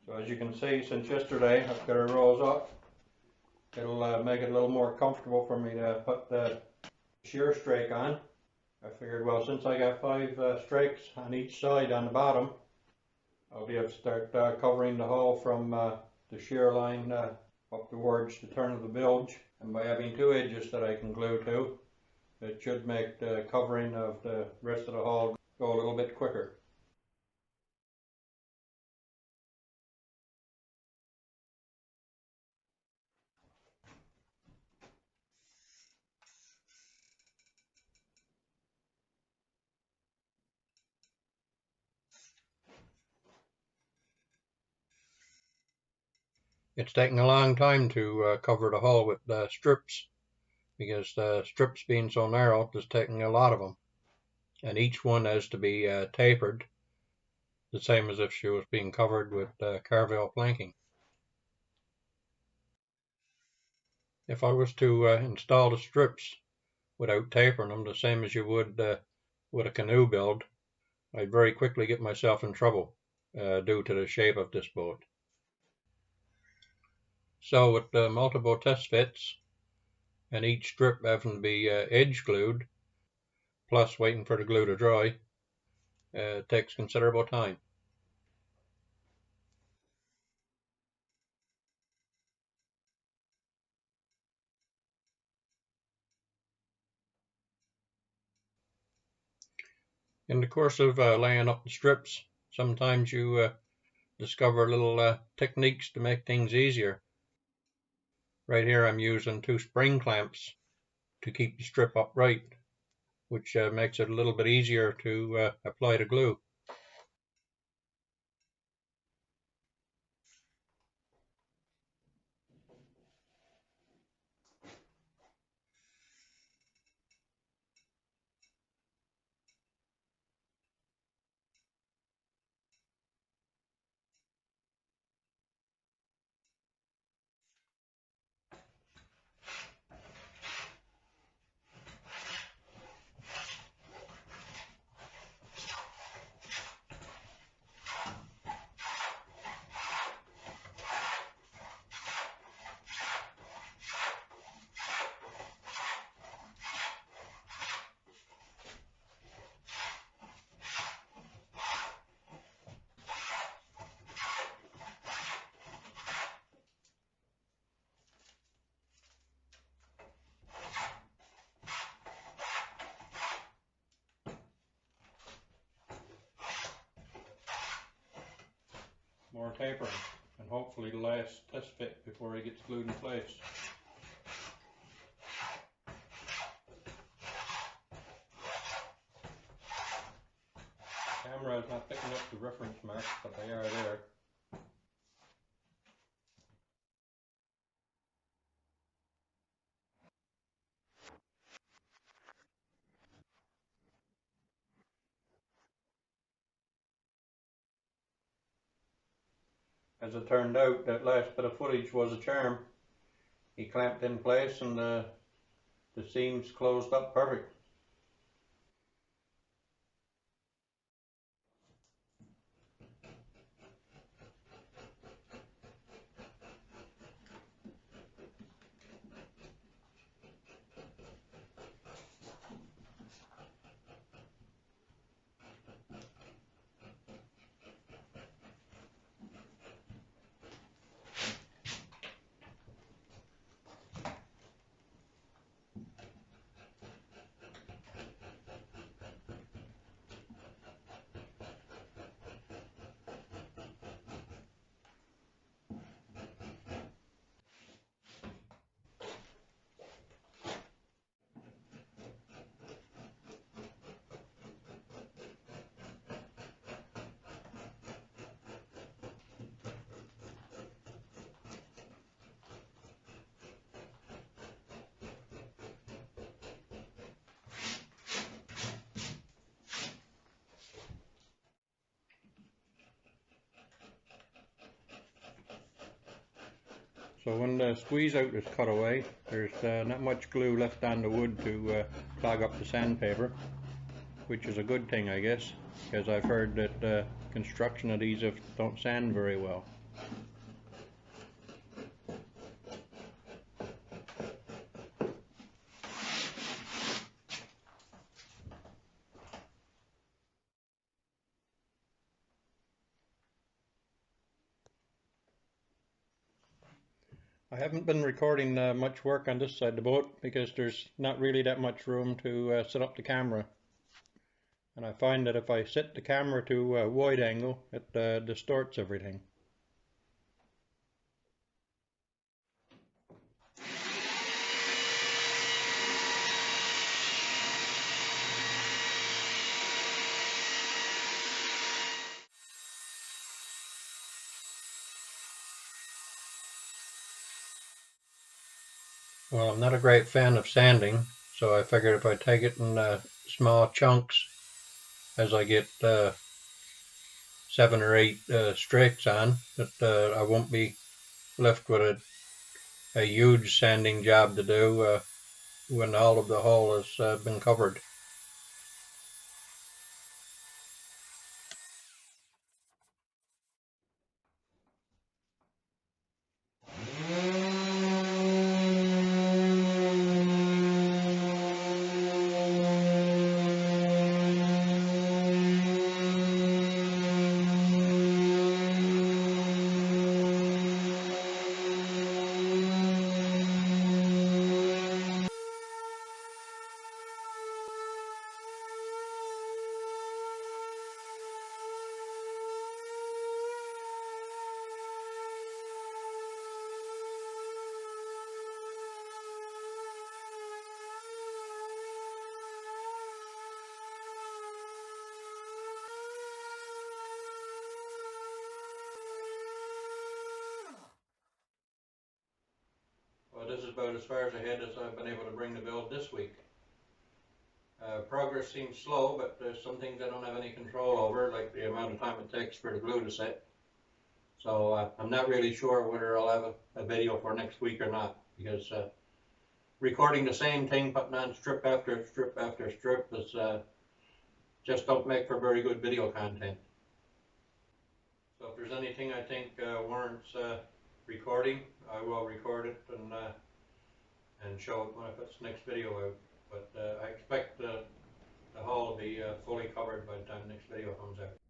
So as you can see, since yesterday I've got her rows up. It'll make it a little more comfortable for me to put the shear strake on. I figured, well, since I got 5 strakes on each side on the bottom, I'll be able to start covering the hull from the shear line up towards the turn of the bilge. And by having 2 edges that I can glue to, it should make the covering of the rest of the hull go a little bit quicker. It's taking a long time to cover the hull with the strips, because the strips being so narrow, it's taking a lot of them. And each one has to be tapered, the same as if she was being covered with Carvel planking. If I was to install the strips without tapering them, the same as you would with a canoe build, I'd very quickly get myself in trouble due to the shape of this boat. So with multiple test fits and each strip having to be edge glued, plus waiting for the glue to dry, it takes considerable time. In the course of laying up the strips, sometimes you discover little techniques to make things easier. Right here I'm using 2 spring clamps to keep the strip upright, which makes it a little bit easier to apply the glue. More tapering, and hopefully the last test fit before it gets glued in place. The camera is not picking up the reference marks, but they are there. As it turned out, that last bit of footage was a charm. He clamped in place and the seams closed up perfect. So when the squeeze out is cut away, there's not much glue left on the wood to clog up the sandpaper, which is a good thing, I guess, because I've heard that construction adhesives don't sand very well. I haven't been recording much work on this side of the boat because there's not really that much room to set up the camera. And I find that if I set the camera to a wide angle, it distorts everything. Well, I'm not a great fan of sanding, so I figured if I take it in small chunks as I get 7 or 8 streaks on, that I won't be left with a huge sanding job to do when all of the hull has been covered. Well, this is about as far ahead as I've been able to bring the build this week. Progress seems slow, but there's some things I don't have any control over, like the amount of time it takes for the glue to set. So I'm not really sure whether I'll have a video for next week or not, because recording the same thing, putting on strip after strip after strip, is just don't make for very good video content. So if there's anything I think warrants recording, I will record it and show it when I put the next video out. But I expect the hull will be fully covered by the time the next video comes out.